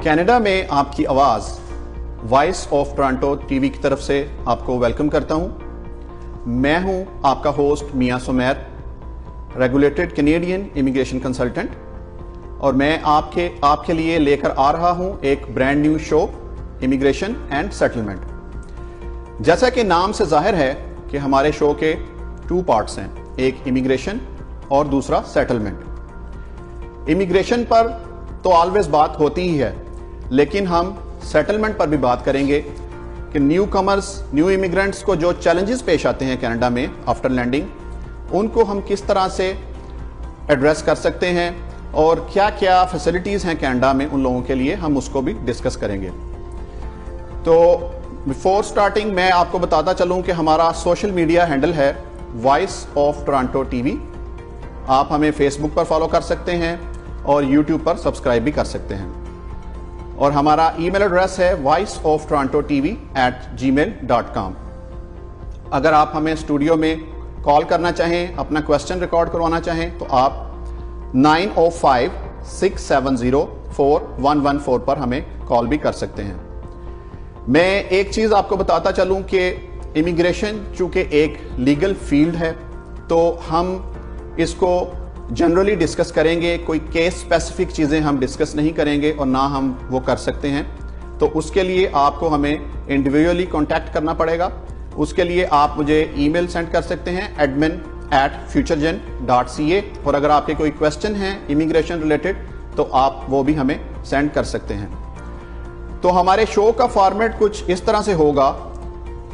Canada में आपकी आवाज़ वॉइस ऑफ टोरंटो टीवी की तरफ से आपको वेलकम करता हूं। मैं हूं आपका host Miyan Sumer, regulated Canadian immigration consultant, और मैं आपके लिए लेकर आ रहा हूं एक brand new show, immigration and settlement. जैसा कि नाम से जाहिर है कि हमारे शो के 2 पार्ट्स हैं, एक इमिग्रेशन और दूसरा सेटलमेंट। इमिग्रेशन पर तो ऑलवेज बात होती ही है, लेकिन हम सेटलमेंट पर भी बात करेंगे कि न्यू कमर्स, न्यू इमिग्रेंट्स को जो चैलेंजेस पेश आते हैं कनाडा में आफ्टर लैंडिंग, उनको हम किस तरह से एड्रेस कर सकते हैं और क्या क्या फैसिलिटीज़ हैं कनाडा में उन लोगों के लिए, हम उसको भी डिस्कस करेंगे। तो बिफोर स्टार्टिंग मैं आपको बताता चलूं कि हमारा सोशल मीडिया हैंडल है वॉइस ऑफ टोरंटो टीवी। आप हमें फेसबुक पर फॉलो कर सकते हैं और यूट्यूब पर सब्सक्राइब भी कर सकते हैं, और हमारा ईमेल एड्रेस है voiceoftorontotv@gmail.com। अगर आप हमें स्टूडियो में कॉल करना चाहें, अपना क्वेश्चन रिकॉर्ड करवाना चाहें, तो आप 905-670-4114 पर हमें कॉल भी कर सकते हैं। मैं एक चीज़ आपको बताता चलूं कि इमिग्रेशन चूंकि एक लीगल फील्ड है, तो हम इसको जनरली डिस्कस करेंगे, कोई केस स्पेसिफिक चीज़ें हम डिस्कस नहीं करेंगे और ना हम वो कर सकते हैं। तो उसके लिए आपको हमें इंडिविजुअली कांटेक्ट करना पड़ेगा। उसके लिए आप मुझे ईमेल सेंड कर सकते हैं admin@futuregen.ca, और अगर आपके कोई क्वेश्चन हैं इमिग्रेशन रिलेटेड तो आप वो भी हमें सेंड कर सकते हैं। तो हमारे शो का फॉर्मेट कुछ इस तरह से होगा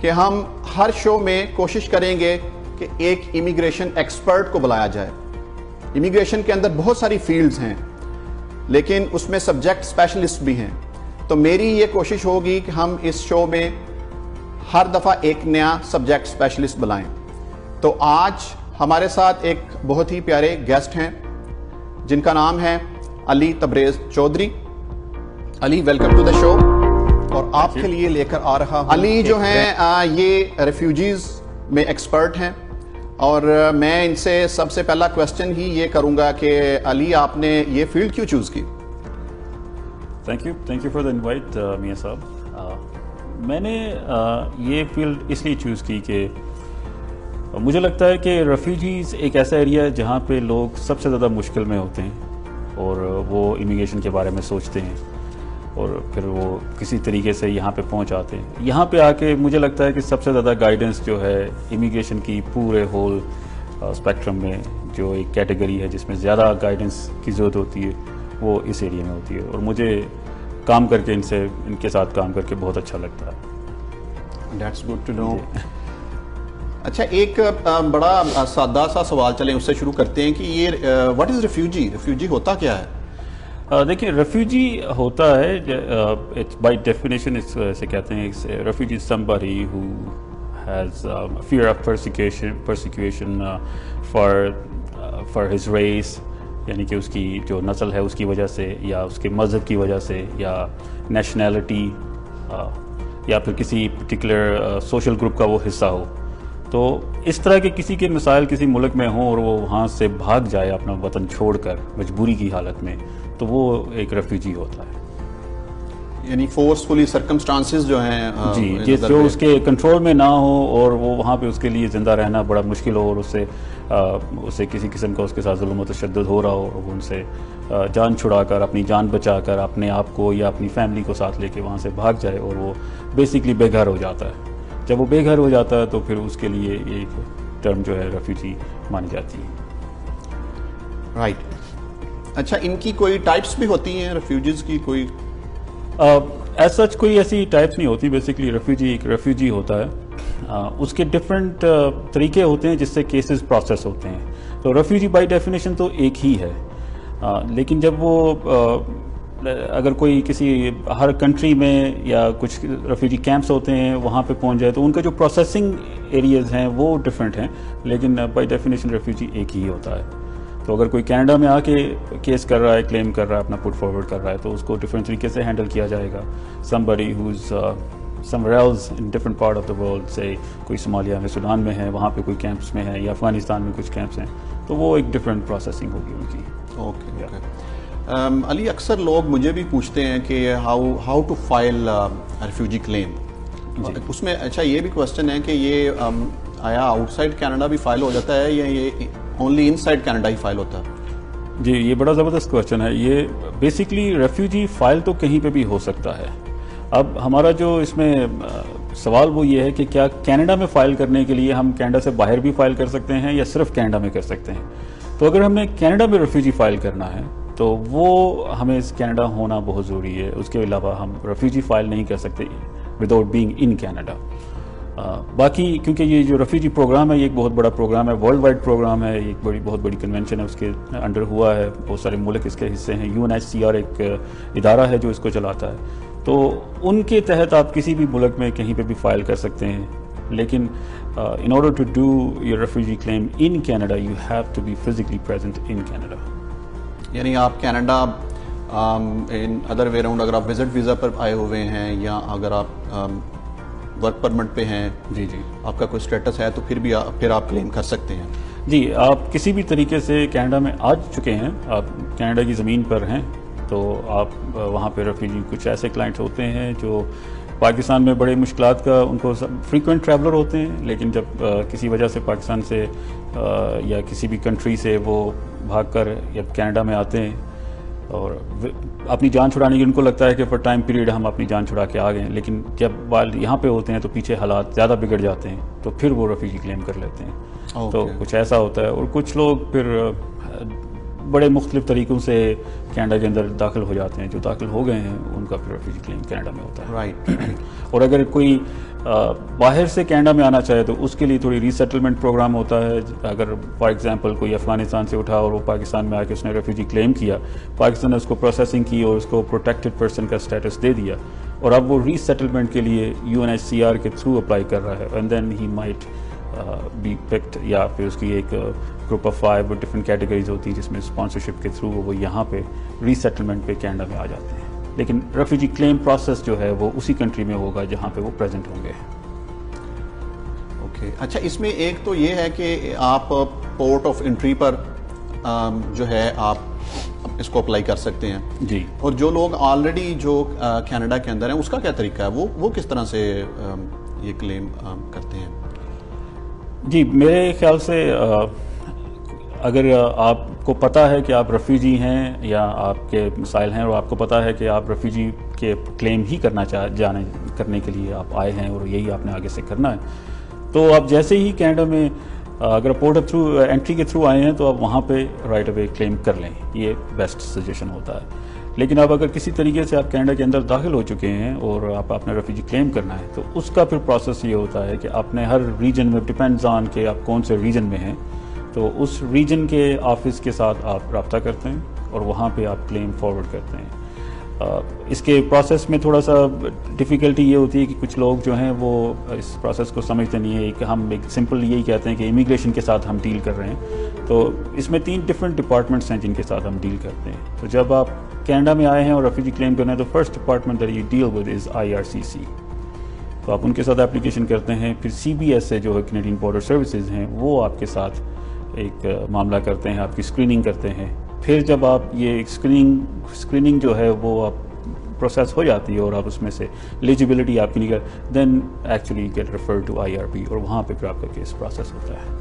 कि हम हर शो में कोशिश करेंगे कि एक इमिग्रेशन एक्सपर्ट को बुलाया जाए। इमिग्रेशन के अंदर बहुत सारी फील्ड्स हैं, लेकिन उसमें सब्जेक्ट स्पेशलिस्ट भी हैं। तो मेरी ये कोशिश होगी कि हम इस शो में हर दफ़ा एक नया सब्जेक्ट स्पेशलिस्ट बुलाएं। तो आज हमारे साथ एक बहुत ही प्यारे गेस्ट हैं जिनका नाम है Ali Tabrez Chaudhary. Ali, welcome to the show. और आपके लिए लेकर आ रहा हूं, अली जो हैं ये रेफ्यूजीज में एक्सपर्ट हैं, और मैं इनसे सबसे पहला क्वेश्चन ही ये करूंगा कि अली, आपने ये फील्ड क्यों चूज की? Thank you for the invite Miyan साहब। मैंने ये फील्ड इसलिए चूज़ की कि मुझे लगता है कि रेफ्यूजीज़ एक ऐसा एरिया है जहाँ पे लोग सबसे ज़्यादा मुश्किल में होते हैं, और वो इमिग्रेशन के बारे में सोचते हैं, और फिर वो किसी तरीके से यहाँ पे पहुँच आते हैं। यहाँ पे आके मुझे लगता है कि सबसे ज़्यादा गाइडेंस जो है इमिग्रेशन की पूरे होल स्पेक्ट्रम में, जो एक कैटेगरी है जिसमें ज़्यादा गाइडेंस की ज़रूरत होती है, वो इस एरिया में होती है, और मुझे काम करके इनके साथ काम करके बहुत अच्छा लगता है। That's good to know। अच्छा, एक बड़ा सादा सा सवाल, चलें उससे शुरू करते हैं कि ये व्हाट इज़ रेफ्यूजी? रेफ्यूजी होता क्या है? देखिए, रेफ्यूजी होता है, बाय डेफिनेशन इसे कहते हैं, refugee somebody who has fear of persecution for his race, यानी कि उसकी जो नस्ल है उसकी वजह से, या उसके मज़हब की वजह से, या नेशनैलिटी, या फिर किसी पर्टिकुलर सोशल ग्रुप का वो हिस्सा हो। तो इस तरह के किसी के मिसाइल किसी मुल्क में हों और वो वहाँ से भाग जाए अपना वतन छोड़कर मजबूरी की हालत में, तो वो एक रेफ्यूजी होता है। यानी फोर्सफुली सर्कमस्टांसेस जो हैं जी, जो उसके कंट्रोल में ना हो और वो वहाँ पे उसके लिए ज़िंदा रहना बड़ा मुश्किल हो, और उससे किसी किस्म का उसके साथ जुल्म व तशद्दुद हो रहा हो, और वो उनसे जान छुड़ाकर, अपनी जान बचाकर अपने आप को या अपनी फैमिली को साथ लेके वहाँ से भाग जाए, और वो बेसिकली बेघर हो जाता है। जब वो बेघर हो जाता है तो फिर उसके लिए एक टर्म जो है रेफ्यूजी मानी जाती है। राइट। अच्छा, इनकी कोई टाइप्स भी होती हैं रेफ्यूजीज की? कोई एज सच कोई ऐसी टाइप्स नहीं होती। बेसिकली रेफ्यूजी एक रेफ्यूजी होता है, उसके डिफरेंट तरीके होते हैं जिससे केसेस प्रोसेस होते हैं। तो रेफ्यूजी बाय डेफिनेशन तो एक ही है, लेकिन जब वो अगर कोई किसी हर कंट्री में या कुछ रेफ्यूजी कैंप्स होते हैं वहाँ पे पहुँच जाए, तो उनका जो प्रोसेसिंग एरियाज़ हैं वो डिफरेंट हैं, लेकिन बाय डेफिनेशन रेफ्यूजी एक ही होता है। तो अगर कोई कनाडा में आके केस कर रहा है, क्लेम कर रहा है, अपना पुट फॉरवर्ड कर रहा है, तो उसको डिफरेंट तरीके से हैंडल किया जाएगा। Somebody who is somewhere else in different part of the world, से कोई सोमालिया में, सूडान में है, वहाँ पे कोई कैंप्स में है, या अफगानिस्तान में कुछ कैंप्स हैं, तो वो एक डिफरेंट प्रोसेसिंग होगी उनकी। ओके। अली, अक्सर लोग मुझे भी पूछते हैं कि how to file refugee claim. उसमें अच्छा ये भी क्वेश्चन है कि ये आया आउटसाइड कनाडा भी फाइल हो जाता है या ये ओनली इनसाइड कनाडा ही फाइल होता है? जी, ये बड़ा ज़बरदस्त क्वेश्चन है। ये बेसिकली रेफ्यूजी फाइल तो कहीं पे भी हो सकता है। अब हमारा जो इसमें सवाल वो ये है कि क्या कनाडा में फ़ाइल करने के लिए हम कनाडा से बाहर भी फाइल कर सकते हैं या सिर्फ कनाडा में कर सकते हैं। तो अगर हमने कनाडा में रेफ्यूजी फाइल करना है तो वो हमें कनाडा होना बहुत ज़रूरी है। उसके अलावा हम रेफ्यूजी फाइल नहीं कर सकते विदाउट बीइंग इन कनाडा। बाकी क्योंकि ये जो रेफ्यूजी प्रोग्राम है ये एक बहुत बड़ा प्रोग्राम है, वर्ल्ड वाइड प्रोग्राम है, एक बहुत बड़ी कन्वेंशन है, उसके अंडर हुआ है, बहुत सारे मुल्क इसके हिस्से हैं। UNHCR एक इदारा है जो इसको चलाता है, तो उनके तहत आप किसी भी मुल्क में कहीं पे भी फाइल कर सकते हैं। लेकिन in order to do your refugee claim in Canada you have to be physically present in Canada. यानी आप Canada in other way round, अगर आप विजिट वीज़ा पर आए हुए हैं या अगर आप वर्क परमिट पे हैं, जी, आपका कोई स्टेटस है, तो फिर आप क्लेम कर सकते हैं। जी, आप किसी भी तरीके से कनाडा में आ चुके हैं, आप कनाडा की ज़मीन पर हैं, तो आप वहाँ पे रेफ्यूजी, कुछ ऐसे क्लाइंट्स होते हैं जो पाकिस्तान में बड़े मुश्किलात का, उनको फ्रीक्वेंट ट्रैवलर होते हैं, लेकिन जब किसी वजह से पाकिस्तान से या किसी भी कंट्री से वो भागकर जब कनाडा में आते हैं और अपनी जान छुड़ाने की उनको लगता है कि फॉर टाइम पीरियड हम अपनी जान छुड़ा के आ गए, लेकिन जब वाल यहाँ पे होते हैं तो पीछे हालात ज़्यादा बिगड़ जाते हैं, तो फिर वो रेफ्यूजी क्लेम कर लेते हैं। तो कुछ ऐसा होता है। और कुछ लोग फिर बड़े मुख्तलिफ तरीक़ों से कनाडा के अंदर दाखिल हो जाते हैं, जो दाखिल हो गए हैं उनका फिर रेफ्यूजी क्लेम कनाडा में होता है। राइट। और अगर कोई बाहर से कनाडा में आना चाहे तो उसके लिए थोड़ी रीसेटलमेंट प्रोग्राम होता है। अगर फॉर एग्जांपल कोई अफगानिस्तान से उठा और वो पाकिस्तान में आके उसने रेफ्यूजी क्लेम किया, पाकिस्तान ने उसको प्रोसेसिंग की और उसको प्रोटेक्टेड पर्सन का स्टेटस दे दिया, और अब वो रीसेटलमेंट के लिए UNHCR के थ्रू अप्लाई कर रहा है, and then he might be picked, या फिर उसकी एक ग्रुप ऑफ 5 डिफरेंट कैटेगरीज होती है जिसमें स्पॉन्सरशिप के थ्रू वो यहाँ पे रीसेटलमेंट पे कनाडा में आ जाते हैं। लेकिन रेफ्यूजी क्लेम प्रोसेस जो है वो उसी कंट्री में होगा जहाँ पे वो प्रेजेंट होंगे। ओके, अच्छा, इसमें एक तो ये है कि आप पोर्ट ऑफ एंट्री पर जो है आप इसको अप्लाई कर सकते हैं जी, और जो लोग ऑलरेडी जो कनाडा के अंदर हैं उसका क्या तरीका है, वो किस तरह से ये क्लेम करते हैं? जी, मेरे ख्याल से अगर आपको पता है कि आप रेफ्यूजी हैं या आपके मिसाइल हैं और आपको पता है कि आप रेफ्यूजी के क्लेम ही करने के लिए आप आए हैं और यही आपने आगे से करना है, तो आप जैसे ही कनाडा में अगर पोर्ट ऑफ एंट्री के थ्रू आए हैं तो आप वहाँ पे राइट अवे क्लेम कर लें, ये बेस्ट सजेशन होता है। लेकिन अब अगर किसी तरीके से आप कनाडा के अंदर दाखिल हो चुके हैं और आपने रेफ्यूजी क्लेम करना है, तो उसका फिर प्रोसेस ये होता है कि आपने हर रीजन में, डिपेंड्स ऑन के आप कौन से रीजन में हैं, तो उस रीजन के ऑफिस के साथ आप रब्ता करते हैं और वहाँ पे आप क्लेम फॉरवर्ड करते हैं। इसके प्रोसेस में थोड़ा सा डिफ़िकल्टी ये होती है कि कुछ लोग जो हैं वो इस प्रोसेस को समझते नहीं है कि हम एक सिंपल यही कहते हैं कि इमिग्रेशन के साथ हम डील कर रहे हैं। तो इसमें 3 डिफरेंट डिपार्टमेंट्स हैं जिनके साथ हम डील करते हैं। तो जब आप कनाडा में आए हैं और रेफ्यूजी क्लेम करना है तो first department that you deal with is IRCC। तो आप उनके साथ एप्लीकेशन करते हैं। फिर CBS से जो है कैनेडियन बॉर्डर सर्विसेज हैं, वो आपके साथ एक मामला करते हैं, आपकी स्क्रीनिंग करते हैं। फिर जब आप ये स्क्रीनिंग जो है वो आप प्रोसेस हो जाती है और आप उसमें से एलिजिबिलिटी आपकी निकल, then actually get refer to IRB और वहाँ पे फिर आपका केस प्रोसेस होता है।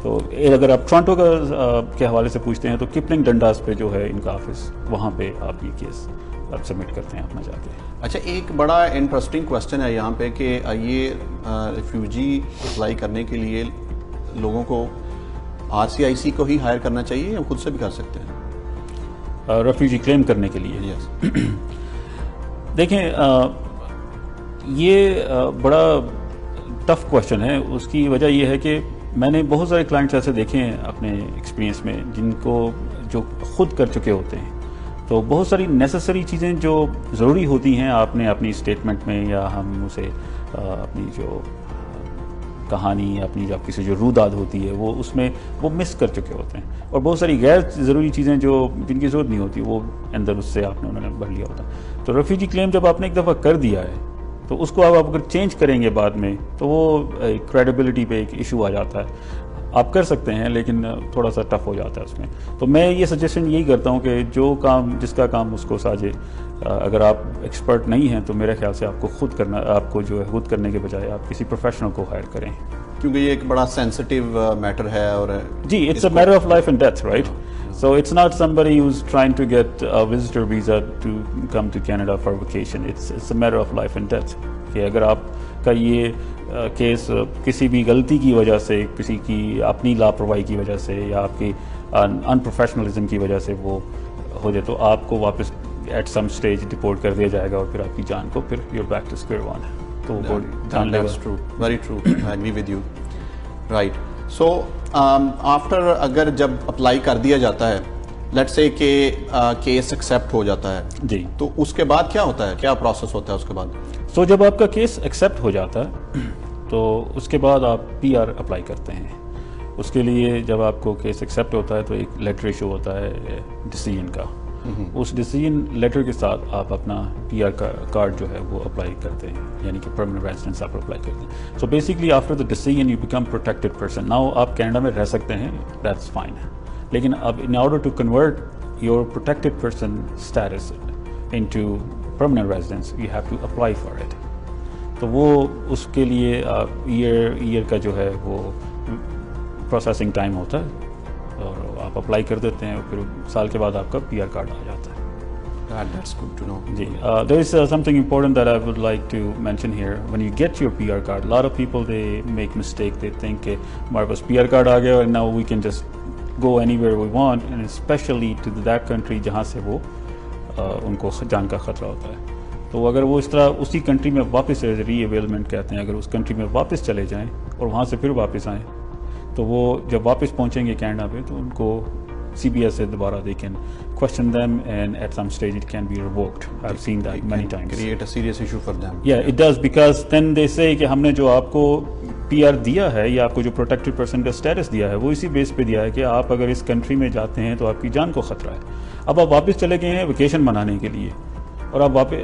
तो अगर आप टोरंटो के हवाले से पूछते हैं तो किपलिंग डंडास पे जो है इनका ऑफिस, वहाँ पे आप ये केस आप सबमिट करते हैं अपना जाके। अच्छा, एक बड़ा इंटरेस्टिंग क्वेश्चन है यहाँ पे कि ये रिफ्यूजी अप्लाई करने के लिए लोगों को RCIC को ही हायर करना चाहिए या खुद से भी कर सकते हैं रेफ्यूजी क्लेम करने के लिए? यस। देखें, ये बड़ा टफ क्वेश्चन है। उसकी वजह यह है कि मैंने बहुत सारे क्लाइंट्स ऐसे देखे हैं अपने एक्सपीरियंस में जिनको जो खुद कर चुके होते हैं। तो बहुत सारी नेसेसरी चीज़ें जो ज़रूरी होती हैं आपने अपनी स्टेटमेंट में या हम उसे अपनी जो कहानी, अपनी जो आपकी से जो रूदाद होती है वो उसमें वो मिस कर चुके होते हैं। और बहुत सारी गैर ज़रूरी चीज़ें जो जिनकी ज़रूरत नहीं होती वो अंदर उससे उन्होंने भर लिया होता है। तो रेफ्यूजी क्लेम जब आपने एक दफ़ा कर दिया है तो उसको आप अगर चेंज करेंगे बाद में तो वो क्रेडिबिलिटी पे एक इशू आ जाता है। आप कर सकते हैं, लेकिन थोड़ा सा टफ हो जाता है उसमें। तो मैं ये सजेशन यही करता हूँ कि जो काम जिसका काम उसको साझे, अगर आप एक्सपर्ट नहीं हैं तो मेरे ख्याल से आपको आपको जो है खुद करने के बजाय आप किसी प्रोफेशनल को हायर करें, क्योंकि ये एक बड़ा सेंसिटिव मैटर है। और जी, it's a matter of life and death, right? So it's not somebody who's trying to get a visitor visa to come to Canada for vacation. It's a matter of life and death. कि अगर आपका ये case किसी भी गलती की वजह से, किसी की अपनी लापरवाही की वजह से या आपकी अनप्रोफेशनलिज्म की वजह से वो हो जाए, तो आपको वापस एट सम स्टेज डिपोर्ट कर दिया जाएगा और फिर आपकी जान को फिर you're back to square one. तो वो जान लेगा। That's true, very true. I agree with you. Right. So after अगर जब अप्लाई कर दिया जाता है, लेट्स से कि केस एक्सेप्ट हो जाता है जी, तो उसके बाद क्या होता है, क्या प्रोसेस होता है उसके बाद? सो जब आपका केस एक्सेप्ट हो जाता है तो उसके बाद आप पीआर अप्लाई करते हैं। उसके लिए जब आपको केस एक्सेप्ट होता है तो एक लेटर इशू होता है डिसीजन का। उस डिसीजन लेटर के साथ आप अपना पीआर कार्ड जो है वो अप्लाई करते हैं, यानी कि परमानेंट रेजिडेंस आप अप्लाई करते हैं। So basically after the decision you become protected person. Now आप कनाडा में रह सकते हैं, दैट्स फाइन, लेकिन अब in order to convert your protected person status into permanent residence you have to apply for it. तो वो उसके लिए ईयर का जो है वो प्रोसेसिंग टाइम होता है और आप अप्लाई कर देते हैं और फिर साल के बाद आपका पीआर कार्ड आ जाता है। That's good to know. Ji, there is something important that I would like to mention here. When you get your PR card, a lot of people they make mistake. They think कि हमारे पास PR card आ गया and now we can just go anywhere we want, and especially to that country जहाँ से वो उनको जान का खतरा होता है। तो अगर वो इस तरह उसी कंट्री में वापस रीअवेलमेंट कहते हैं, अगर उस कंट्री में वापस चले जाएं और वहाँ से फिर वापस आएँ, तो वो जब वापस पहुंचेंगे कनाडा पे तो उनको CBS से दोबारा they can question them and at some stage it can be revoked. I've seen that many times. Create a serious issue for them. Yeah, it does, because then they say कि हमने जो आपको PR दिया है या आपको जो protected person का स्टेटस दिया है वो इसी बेस पे दिया है कि आप अगर इस कंट्री में जाते हैं तो आपकी जान को खतरा है। अब आप वापस चले गए हैं वेकेशन मनाने के लिए और आप वापस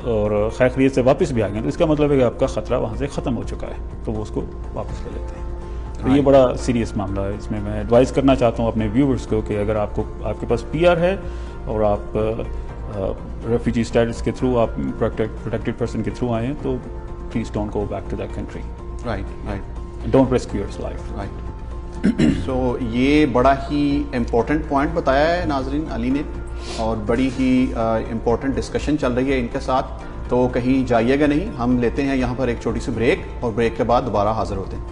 और खैर खैरियत से वापस भी आ गए, तो इसका मतलब है कि आपका खतरा वहाँ से ख़त्म हो चुका है, तो वो उसको वापस ले लेते हैं। तो ये बड़ा सीरियस मामला है। इसमें मैं एडवाइस करना चाहता हूँ अपने व्यूवर्स को कि अगर आपके पास PR है और आप रेफ्यूजी स्टेटस के थ्रू आप प्रोटेक्टेड पर्सन के थ्रू आए हैं तो please don't go back to that country. Right, don't risk your life. Right. So ये बड़ा ही इम्पोर्टेंट पॉइंट बताया है नाजरीन अली ने, और बड़ी ही इम्पोर्टेंट डिस्कशन चल रही है इनके साथ, तो कहीं जाइएगा नहीं। हम लेते हैं यहाँ पर एक छोटी सी ब्रेक और ब्रेक के बाद दोबारा हाजिर होते हैं।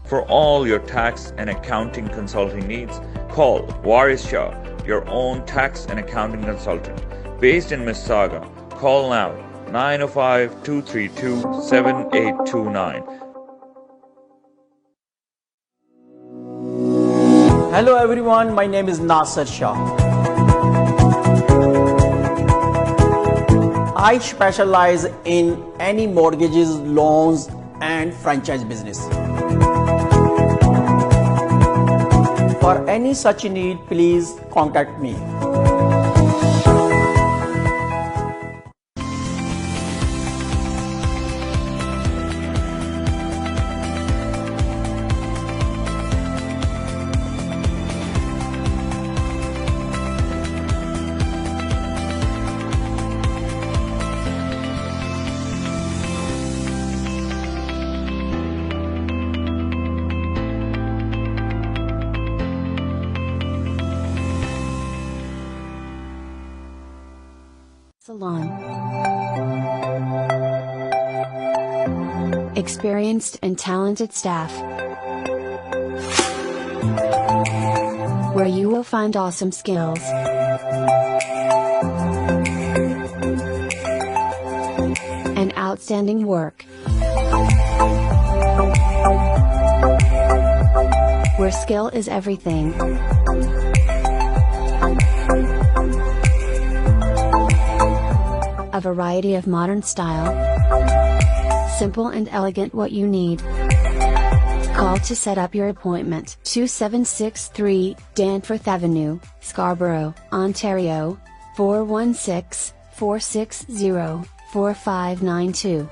For all your tax and accounting consulting needs, call Waris Shah, your own tax and accounting consultant. Based in Mississauga, call now 905-232-7829. Hello everyone, my name is Nasser Shah. I specialize in any mortgages, loans and franchise business. For any such need, please contact me. Salon. Experienced and talented staff, where you will find awesome skills and outstanding work, where skill is everything. A variety of modern style, simple and elegant, what you need. Call to set up your appointment. 2763 Danforth Avenue, Scarborough, Ontario, 416-460-4592.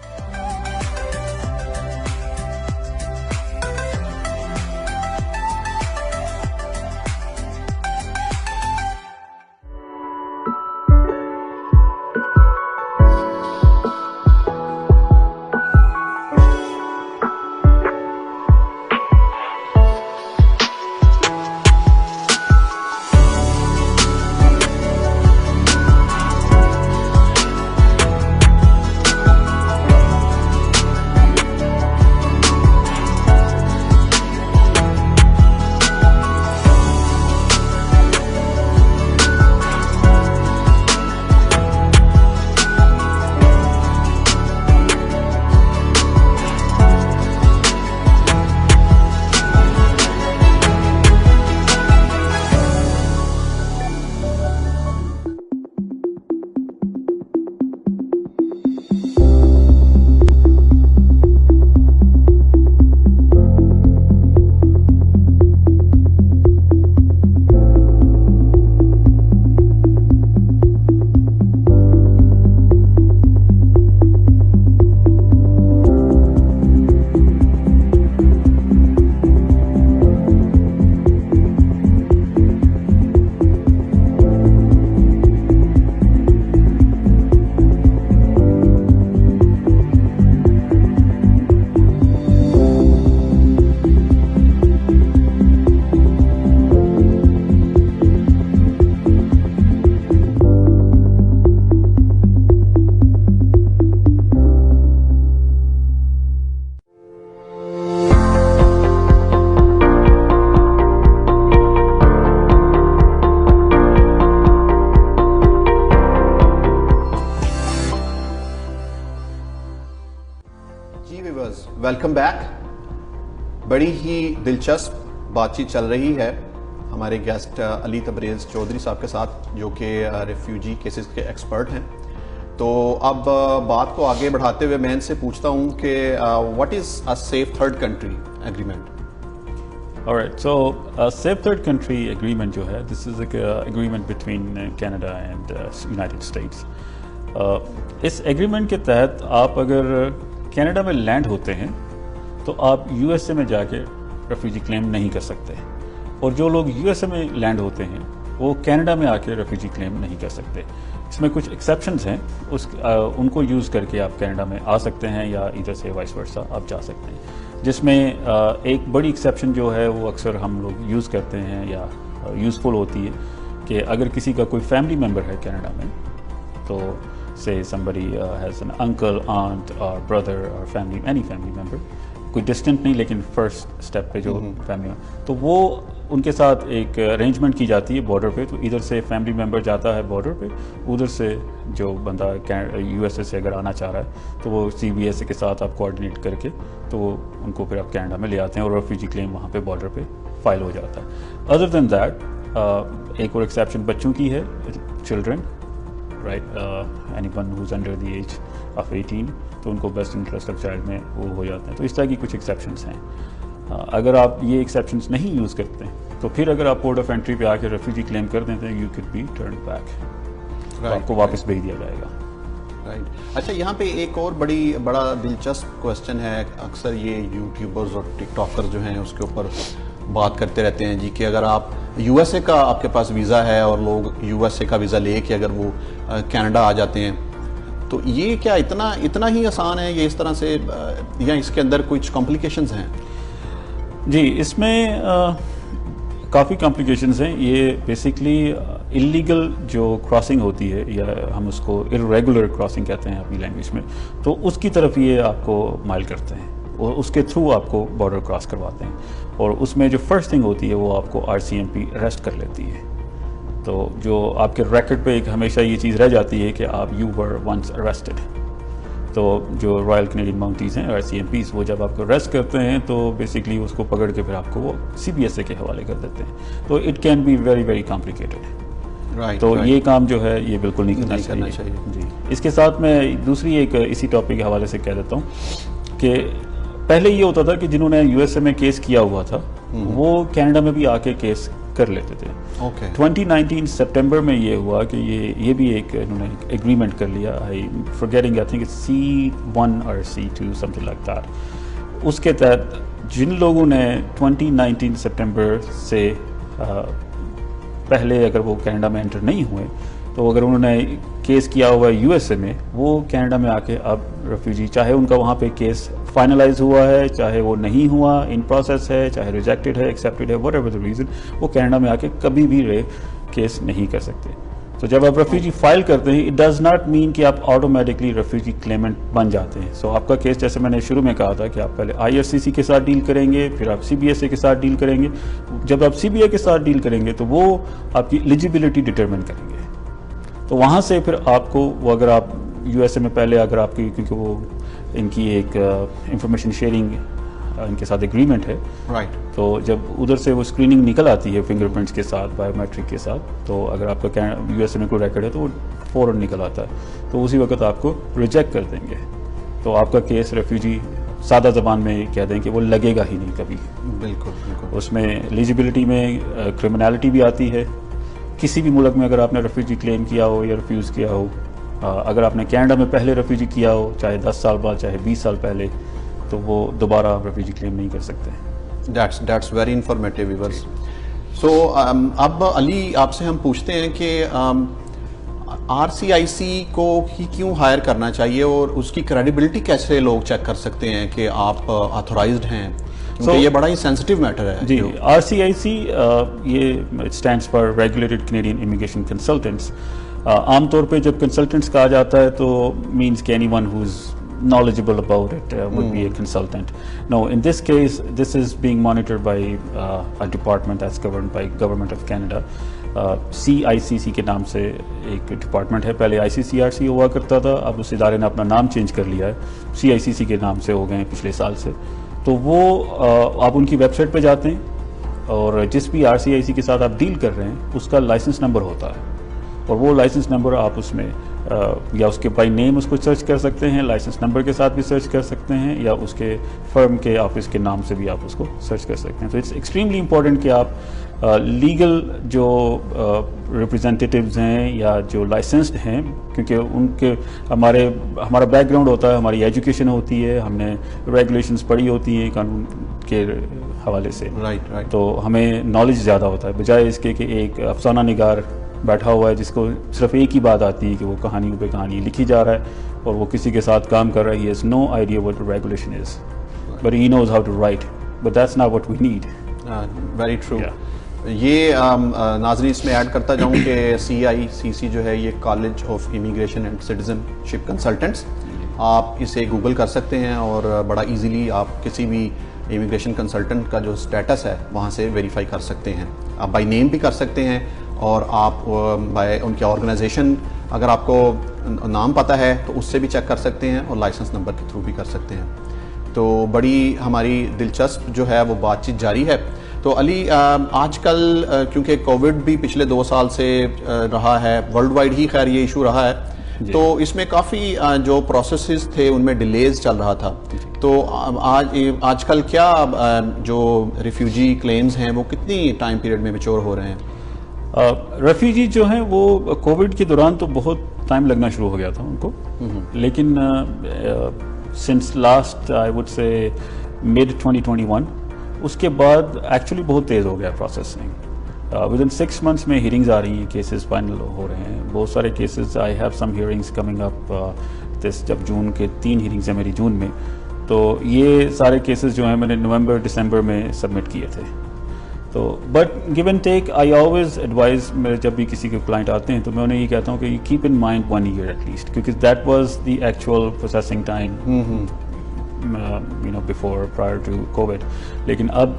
Welcome back. बड़ी ही दिलचस्प बातचीत चल रही है हमारे guest Ali Tabrez Chaudhary साहब के साथ, जो कि रेफ्यूजी केसेस के एक्सपर्ट हैं। तो अब बात को आगे बढ़ाते हुए मैं इनसे पूछता हूं कि what is a safe third country agreement? Alright, so a safe third country agreement जो है, this is like a agreement between Canada and United States. इस एग्रीमेंट के तहत आप अगर कनाडा में लैंड होते हैं तो आप यूएसए में जाके रेफ्यूजी क्लेम नहीं कर सकते, और जो लोग यूएसए में लैंड होते हैं वो कनाडा में आके रेफ्यूजी क्लेम नहीं कर सकते। इसमें कुछ एक्सेप्शंस हैं, उनको यूज़ करके आप कनाडा में आ सकते हैं या इधर से वाइस वर्सा आप जा सकते हैं। जिसमें एक बड़ी एक्सेप्शन जो है वो अक्सर हम लोग यूज़ करते हैं या यूज़फुल होती है कि अगर किसी का कोई फैमिली मेम्बर है कनाडा में, तो से somebody has an uncle, aunt or brother or family, any family member, कोई डिस्टेंट नहीं लेकिन फर्स्ट स्टेप पे जो फैमिली, तो वो उनके साथ एक अरेंजमेंट की जाती है बॉर्डर पे। तो इधर से फैमिली मेम्बर जाता है बॉर्डर पे, उधर से जो बंदा यूएसए से अगर आना चाह रहा है तो वो सीबीएसए के साथ आप कोऑर्डिनेट करके तो वो उनको फिर आप कनाडा में ले आते हैं और रेफ्यूजी क्लेम वहाँ पे बॉर्डर पे फाइल हो जाता है। अदर देन दैट एक और एक्सेप्शन बच्चों की है, children, right, anyone who is under the age of 18, तो उनको बेस्ट इंटरेस्ट ऑफ चाइल्ड में वो हो जाते हैं। तो इस तरह की कुछ एक्सेप्शंस हैं। अगर आप ये एक्सेप्शंस नहीं यूज़ करते तो फिर अगर आप पोर्ट ऑफ एंट्री पे आके रेफ्यूजी क्लेम कर देते हैं, you can be turn back, आपको वापस भेज दिया जाएगा। राइट। अच्छा, यहाँ पे एक और बड़ा दिलचस्प क्वेश्चन है। अक्सर ये यूट्यूबर्स और टिकटॉकर्स जो हैं उसके ऊपर बात करते रहते हैं जी कि अगर आप यूएसए का आपके पास वीज़ा है और लोग यूएसए का वीज़ा लेके अगर वो कनाडा आ जाते हैं, तो ये क्या इतना ही आसान है ये इस तरह से, या इसके अंदर कुछ कॉम्प्लिकेशंस हैं? जी, इसमें काफ़ी कॉम्प्लिकेशंस हैं। ये बेसिकली इलीगल जो क्रॉसिंग होती है, या हम उसको इर्रेगुलर क्रॉसिंग कहते हैं अपनी लैंग्वेज में, तो उसकी तरफ ये आपको माइल करते हैं और उसके थ्रू आपको बॉर्डर क्रॉस करवाते हैं। और उसमें जो फर्स्ट थिंग होती है वो आपको आरसीएमपी अरेस्ट कर लेती है। तो जो आपके रिकॉर्ड पे एक हमेशा ये चीज़ रह जाती है कि आप यू वर वंस अरेस्टेड। तो जो रॉयल कैनेडियन माउंटीज़ हैं आरसीएमपीज़, वो जब आपको अरेस्ट करते हैं तो बेसिकली उसको पकड़ के फिर आपको वो सीबीएसए के हवाले कर देते हैं। तो it can be very very complicated. तो ये काम जो है ये बिल्कुल नहीं करना चाहिए। जी, इसके साथ मैं दूसरी एक इसी टॉपिक के हवाले से कह देता हूँ कि पहले ये होता था कि जिन्होंने यूएसए में केस किया हुआ था वो कनाडा में भी आके केस कर लेते थे। ओके 2019 सितंबर में ये हुआ कि ये भी एक इन्होंने एग्रीमेंट कर लिया। I forgetting, I think it's C1 और C2 समथिंग लाइक दैट। उसके तहत जिन लोगों ने 2019 सितंबर से पहले अगर वो कनाडा में एंटर नहीं हुए, तो अगर उन्होंने केस किया हुआ है यूएसए में, वो कनाडा में आके अब रेफ्यूजी, चाहे उनका वहाँ पे केस फाइनलाइज हुआ है, चाहे वो नहीं हुआ, इन प्रोसेस है, चाहे रिजेक्टेड है, एक्सेप्टेड है, व्हाटएवर द रीजन, वो कनाडा में आके कभी भी केस नहीं कर सकते। तो जब आप रेफ्यूजी फाइल करते हैं, इट डज नॉट मीन कि आप ऑटोमेटिकली रेफ्यूजी क्लेमेंट बन जाते हैं। सो आपका केस, जैसे मैंने शुरू में कहा था कि आप पहले IRCC के साथ डील करेंगे, फिर आप CBSA के साथ डील करेंगे। जब आप CBA के साथ डील करेंगे तो वो आपकी एलिजिबिलिटी डिटरमिन करेंगे। तो वहाँ से फिर आपको वो, अगर आप यूएसए में पहले अगर आपकी, क्योंकि वो इनकी एक इंफॉर्मेशन शेयरिंग इनके साथ एग्रीमेंट है, राइट। तो जब उधर से वो स्क्रीनिंग निकल आती है फिंगरप्रिंट्स के साथ, बायोमेट्रिक के साथ, तो अगर आपका यूएसए में कोई रिकॉर्ड है तो वो फ़ौरन निकल आता है, तो उसी वक्त आपको रिजेक्ट कर देंगे। तो आपका केस रेफ्यूजी, सादा ज़बान में कह दें कि वो लगेगा ही नहीं कभी। बिल्कुल बिल्कुल। उसमें एलिजिबिलिटी में क्रिमिनलिटी भी आती है। किसी भी मुल्क में अगर आपने रेफ्यूजी क्लेम किया हो या रिफ्यूज़ किया हो, अगर आपने कनाडा में पहले रेफ्यूजी किया हो, चाहे 10 साल बाद, चाहे 20 साल पहले, तो वो दोबारा रेफ्यूजी क्लेम नहीं कर सकते। That's very informative viewers. So अब अली, आपसे हम पूछते हैं कि RCIC को ही क्यों हायर करना चाहिए और उसकी क्रेडिबिलिटी कैसे लोग चेक कर सकते हैं कि आप ऑथोराइज्ड हैं, क्योंकि ये बड़ा ही सेंसिटिव मैटर है। जी, RCIC ये stands for regulated Canadian immigration consultants. आमतौर पे जब कंसल्टेंट्स कहा जाता है तो मीन्स कि anyone who is knowledgeable about it would be a consultant. No, in this case, this is being monitored by a department that's governed by Government of Canada. CICC के नाम से एक डिपार्टमेंट है। पहले ICCRC हुआ करता था, अब उस इदारे ने अपना नाम चेंज कर लिया है, CICC के नाम से हो गए हैं पिछले साल से। तो वो आप उनकी वेबसाइट पे जाते हैं और जिस भी RCIC के साथ आप डील कर रहे हैं उसका लाइसेंस नंबर होता है, और वो लाइसेंस नंबर आप उसमें या उसके बाय नेम उसको सर्च कर सकते हैं, लाइसेंस नंबर के साथ भी सर्च कर सकते हैं, या उसके फर्म के ऑफिस के नाम से भी आप उसको सर्च कर सकते हैं। तो इट्स एक्सट्रीमली इम्पॉर्टेंट कि आप लीगल जो रिप्रेजेंटेटिव्स हैं या जो लाइसेंस्ड हैं, क्योंकि उनके हमारा बैकग्राउंड होता है, हमारी एजुकेशन होती है, हमने रेगुलेशंस पढ़ी होती हैं कानून के हवाले से, राइट। तो हमें नॉलेज ज़्यादा होता है, बजाय इसके कि एक अफसाना निगार बैठा हुआ है जिसको सिर्फ एक ही बात आती है कि वो कहानियों पे कहानी लिखी जा रहा है और वो किसी के साथ काम कर रहा है। He has no idea what the regulation is, but he knows how to write, but that's not what we need. Very true. ये नाज़रीन इसमें ऐड करता जाऊँ कि CICC जो है ये college of immigration and citizenship consultants, आप इसे गूगल कर सकते हैं और बड़ा इजीली आप किसी भी इमिग्रेशन कंसल्टेंट का जो स्टेटस है वहाँ से वेरीफाई कर सकते हैं। आप बाय नेम भी कर सकते हैं, और आप बाय उनके ऑर्गेनाइजेशन अगर आपको नाम पता है तो उससे भी चेक कर सकते हैं, और लाइसेंस नंबर के थ्रू भी कर सकते हैं। तो बड़ी हमारी दिलचस्प जो है वो बातचीत जारी है। तो अली, आजकल क्योंकि कोविड भी पिछले 2 साल से रहा है, वर्ल्ड वाइड ही खैर ये इशू रहा है, तो इसमें काफ़ी जो प्रोसेसेस थे उनमें डिलेज चल रहा था। तो आजकल क्या जो रिफ्यूजी क्लेम्स हैं वो कितनी टाइम पीरियड में मैच्योर हो रहे हैं? रेफ्यूजी जो हैं वो कोविड के दौरान तो बहुत टाइम लगना शुरू हो गया था उनको, लेकिन since last I would say mid 2021 उसके बाद एक्चुअली बहुत तेज़ हो गया प्रोसेसिंग। विद इन 6 मंथ्स में हियरिंग्स आ रही हैं, केसेस फाइनल हो रहे हैं, बहुत सारे cases. I have some hearings coming up this, जब जून के 3 हियरिंग्स हैं मेरी जून में, तो ये सारे केसेस जो हैं मैंने नवंबर दिसंबर में सबमिट किए थे। तो but give and take, I always advise, मेरे जब भी किसी के क्लाइंट आते हैं तो मैं उन्हें ये कहता हूँ कि you keep in mind 1 year at least, क्योंकि that was the actual processing time before prior to Covid. लेकिन अब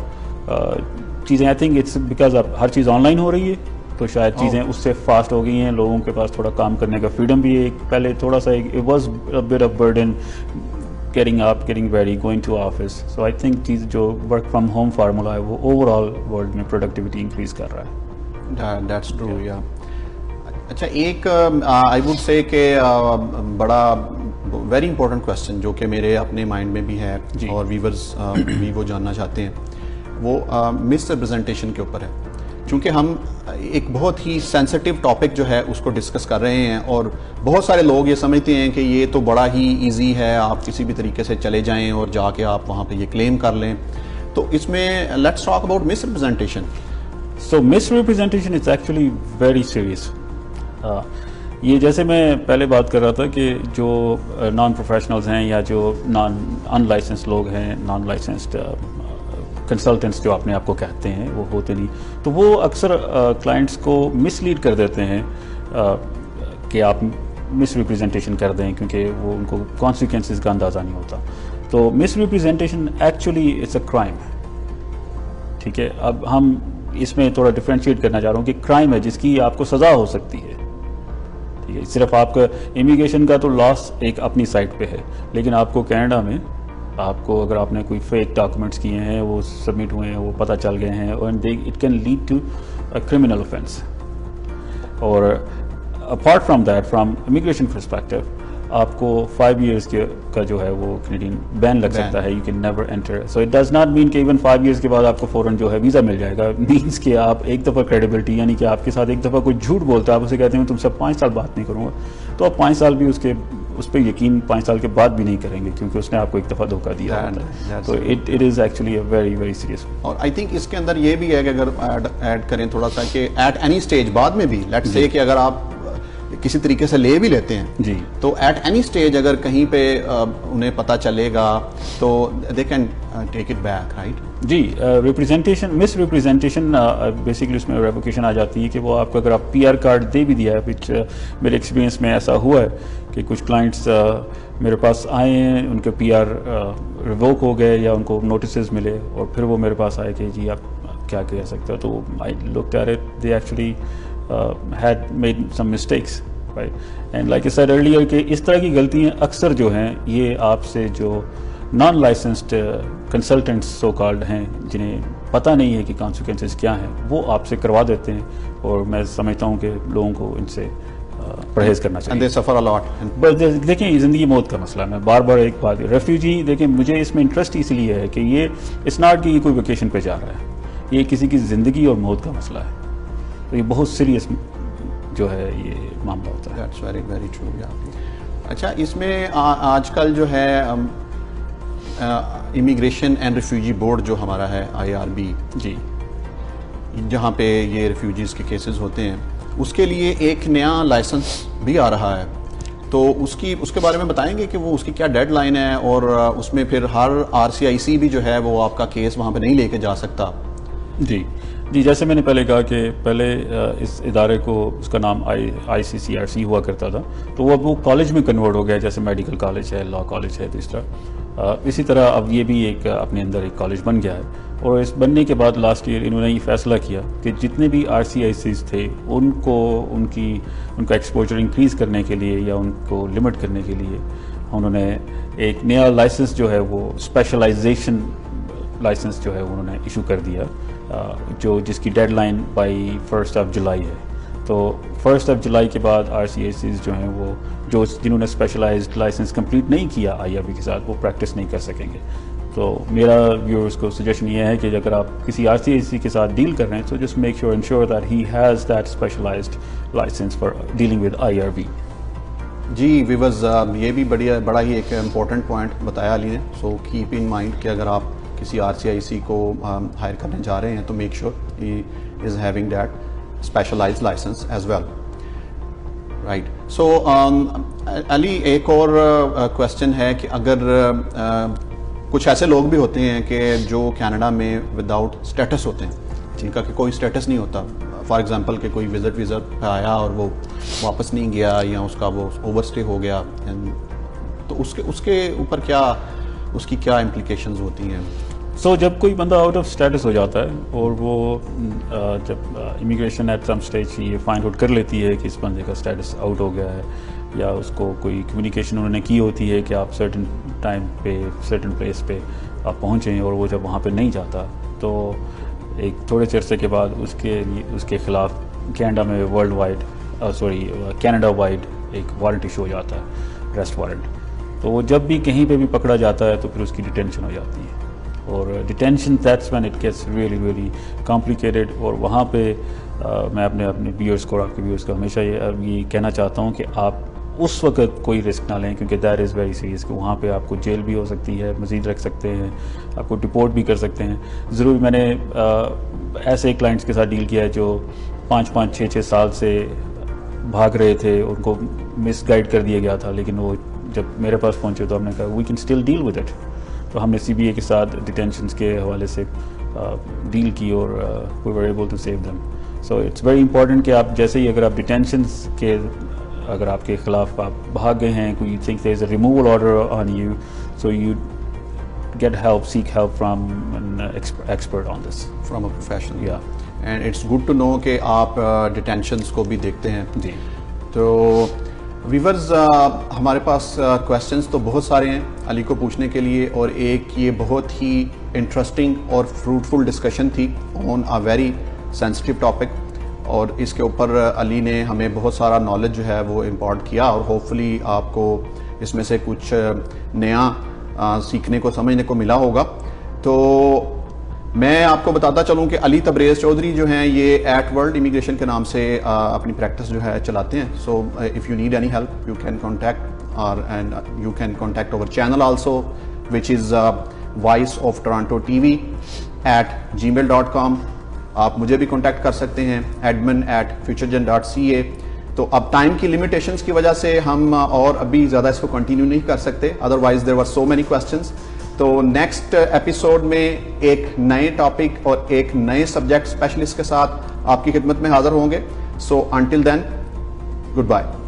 चीज़ें, आई थिंक इट्स बिकॉज अब हर चीज़ ऑनलाइन हो रही है, तो शायद चीज़ें उससे फास्ट हो गई हैं, लोगों के पास थोड़ा काम करने का फ्रीडम भी है। पहले थोड़ा सा it was a bit of burden getting up, getting ready, going to office. So I think चीज़ जो work from home फार्मूला है वो overall world में productivity increase कर रहा है। That's true, yeah. अच्छा, एक I would say कि बड़ा वेरी इंपॉर्टेंट क्वेश्चन जो कि मेरे अपने माइंड में भी है और व्यूवर्स भी वो जानना चाहते हैं, वो मिस रिप्रेजेंटेशन के ऊपर है। क्योंकि हम एक बहुत ही सेंसिटिव टॉपिक जो है उसको डिस्कस कर रहे हैं और बहुत सारे लोग ये समझते हैं कि ये तो बड़ा ही इजी है, आप किसी भी तरीके से चले जाएं और जाके आप वहाँ पे ये क्लेम कर लें। तो इसमें let's talk about miss representation. So miss representation is actually very serious. ये जैसे मैं पहले बात कर रहा था कि जो नॉन प्रोफेशनल्स हैं या जो नॉन अनलाइसेंस्ड लोग हैं, नॉन लाइसेंस्ड कंसल्टेंट्स जो अपने आप को कहते हैं, वो होते नहीं, तो वो अक्सर क्लाइंट्स को मिसलीड कर देते हैं कि आप मिस रिप्रेजेंटेशन कर दें, क्योंकि वो उनको कॉन्सिक्वेंसेस का अंदाज़ा नहीं होता। तो miss representation actually it's a crime. ठीक है, अब हम इसमें थोड़ा डिफ्रेंशिएट करना चाह रहा हूँ कि क्राइम है जिसकी आपको सज़ा हो सकती है। ठीक है, सिर्फ आपका इमिग्रेशन का तो लॉस एक अपनी साइड पे है, लेकिन आपको कनाडा में आपको अगर आपने कोई फेक डॉक्यूमेंट्स किए हैं, वो सबमिट हुए हैं, वो पता चल गए हैं, और it can lead to a criminal offence. और apart from that, from immigration perspective, आपको 5 years का जो है वो कैनेडियन बैन लग सकता है। You can never enter. So it does not mean कि इवन 5 years के बाद आपको फौरन जो है वीज़ा मिल जाएगा। मीन्स कि आप एक दफ़ा क्रेडिबिलिटी, यानी कि आपके साथ एक दफ़ा कोई झूठ बोलता है, आप उसे कहते हैं तुमसे 5 साल बात नहीं करूँगा, तो आप 5 साल भी उस पर यकीन 5 साल के बाद भी नहीं करेंगे, क्योंकि उसने आपको एक दफ़ा धोखा दिया होता है। तो it is actually a very very serious. और आई थिंक इसके अंदर ये भी है कि अगर ऐड करें थोड़ा सा कि एट एनी स्टेज, बाद में भी लेट्स से कि अगर आप किसी तरीके से ले भी लेते हैं जी, तो एट एनी स्टेज अगर कहीं पे उन्हें पता चलेगा तो they can take it back, right? जी, रिप्रेजेंटेशन, मिस रिप्रेजेंटेशन बेसिकली उसमें रेवोकेशन आ जाती है कि वो आपको अगर आप PR कार्ड दे भी दिया है, विच मेरे एक्सपीरियंस में ऐसा हुआ है कि कुछ क्लाइंट्स मेरे पास आए हैं, उनके PR रिवोक हो गए या उनको नोटिस मिले, और फिर वो मेरे पास आए कि जी आप क्या कह सकते हो। तो I looked at it, they actually had made some mistakes, right? And like I said earlier कि इस तरह की गलतियाँ अक्सर जो हैं ये आपसे जो non licensed consultants so called हैं, जिन्हें पता नहीं है कि कॉन्सिक्वेंसेस क्या हैं, वो आपसे करवा देते हैं। और मैं समझता हूँ कि लोगों को इनसे परहेज करना चाहिए। And they suffer a lot. बस देखिए, ज़िंदगी मौत का मसला है। मैं बार बार एक बात, रेफ्यूजी, देखिए मुझे इसमें इंटरेस्ट इसलिए है कि ये इट्स नॉट कि ये कोई वेकेशन पे जा रहा है, ये किसी की ज़िंदगी और मौत का मसला है। तो ये बहुत सीरियस जो है ये मामला होता है। That's very very true, yeah. अच्छा, इसमें आजकल जो है इमिग्रेशन एंड रिफ्यूजी बोर्ड जो हमारा है IRB जी, जहाँ पे ये रिफ्यूजीज़ के केसेस होते हैं, उसके लिए एक नया लाइसेंस भी आ रहा है। तो उसके बारे में बताएंगे कि वो उसकी क्या डेडलाइन है, और उसमें फिर हर RCIC भी जो है वो आपका केस वहाँ पे नहीं लेके जा सकता। जी जी, जैसे मैंने पहले कहा कि पहले इस इदारे को, उसका नाम ICCRC हुआ करता था, तो वो कॉलेज में कन्वर्ट हो गया, जैसे मेडिकल कॉलेज है, लॉ कॉलेज है, तो इस तरह इसी तरह अब ये भी एक अपने अंदर एक कॉलेज बन गया है। और इस बनने के बाद लास्ट ईयर इन्होंने ये फैसला किया कि जितने भी RCICs थे उनको उनका एक्सपोजर इंक्रीज़ करने के लिए या उनको लिमिट करने के लिए उन्होंने एक नया लाइसेंस जो है वो स्पेशलाइजेशन लाइसेंस जो है उन्होंने इशू कर दिया, जिसकी डेडलाइन बाई 1 जुलाई है। तो 1 जुलाई के बाद RCICs जो हैं वो जिन्होंने स्पेशलाइज्ड लाइसेंस कंप्लीट नहीं किया IRB के साथ, वो प्रैक्टिस नहीं कर सकेंगे। तो मेरा व्यूअर्स को सजेशन ये है कि अगर आप किसी RCIC के साथ डील कर रहे हैं, तो just make sure that he has that specialised licence for dealing with IRB। जी व्यूअर्स, ये भी बड़ा ही एक इम्पोर्टेंट पॉइंट बताया अली ने। सो कीप इन माइंड कि अगर आप किसी RCIC को हायर करने जा रहे हैं तो make sure he is having that specialised licence as well, right? So Ali, एक और क्वेश्चन है कि अगर कुछ ऐसे लोग भी होते हैं कि जो कनाडा में विदाउट स्टेटस होते हैं, जिनका कि कोई स्टेटस नहीं होता, फॉर एग्जांपल कि कोई विजिट वीज़ा पे आया और वो वापस नहीं गया या उसका वो ओवरस्टे हो गया, तो उसके ऊपर उसकी क्या इम्प्लीकेशंस होती हैं? सो जब कोई बंदा आउट ऑफ स्टेटस हो जाता है और वो जब इमिग्रेशन एट सम स्टेज ये फाइंड आउट कर लेती है कि इस बंदे का स्टेटस आउट हो गया है, या उसको कोई कम्युनिकेशन उन्होंने की होती है कि आप सर्टेन टाइम पे सर्टेन प्लेस पे आप पहुँचें, और वो जब वहाँ पे नहीं जाता, तो एक थोड़े चरसे के बाद उसके खिलाफ कनाडा में कनाडा वाइड एक वारंट इशू हो जाता है, अरेस्ट वारंट। तो वो जब भी कहीं पे भी पकड़ा जाता है तो फिर उसकी डिटेंशन हो जाती है, और detention that's when it gets really really complicated. और वहाँ पे मैं अपने व्यूअर्स को और आपके व्यूअर्स को हमेशा ये कहना चाहता हूँ कि आप उस वक्त कोई रिस्क ना लें, क्योंकि दैट इज़ वेरी सीरियस, कि वहाँ पे आपको जेल भी हो सकती है, मज़ीद रख सकते हैं, आपको डिपोर्ट भी कर सकते हैं। ज़रूर मैंने ऐसे क्लाइंट्स के साथ डील किया है जो 5-5, 6-6 साल से भाग रहे थे, उनको मिसगाइड कर दिया गया था, लेकिन वो जब मेरे पास पहुँचे तो हमने कहा we can still deal with it. तो हमने CBA के साथ डिटेंशंस के हवाले से डील की और we were able to save them. So it's very important कि आप जैसे ही अगर आप डिटेंशंस के अगर आपके खिलाफ आप भाग गए हैं, कोई think there is a removal order on you, so you get help, seek help from an expert on this, from a professional. या and it's good to know कि आप डिटेंशंस को भी देखते हैं। जी। तो व्यूअर्स, हमारे पास क्वेश्चंस तो बहुत सारे हैं अली को पूछने के लिए, और एक ये बहुत ही इंटरेस्टिंग और फ्रूटफुल डिस्कशन थी on a very sensitive topic, और इसके ऊपर अली ने हमें बहुत सारा नॉलेज जो है वो इम्पार्ट किया, और होपफुली आपको इसमें से कुछ नया सीखने को समझने को मिला होगा। तो मैं आपको बताता चलूं कि अली तबरेज़ चौधरी जो हैं ये एट वर्ल्ड इमिग्रेशन के नाम से अपनी प्रैक्टिस जो है चलाते हैं। So if you need any help you can contact और and you can contact our channel also which is voice of Toronto TV @gmail.com। आप मुझे भी कॉन्टैक्ट कर सकते हैं admin@futuregen.ca। तो अब टाइम की लिमिटेशंस की वजह से हम और अभी ज़्यादा इसको कंटिन्यू नहीं कर सकते, otherwise there were so many questions. तो नेक्स्ट एपिसोड में एक नए टॉपिक और एक नए सब्जेक्ट स्पेशलिस्ट के साथ आपकी खिदमत में हाजिर होंगे। So until then, good bye.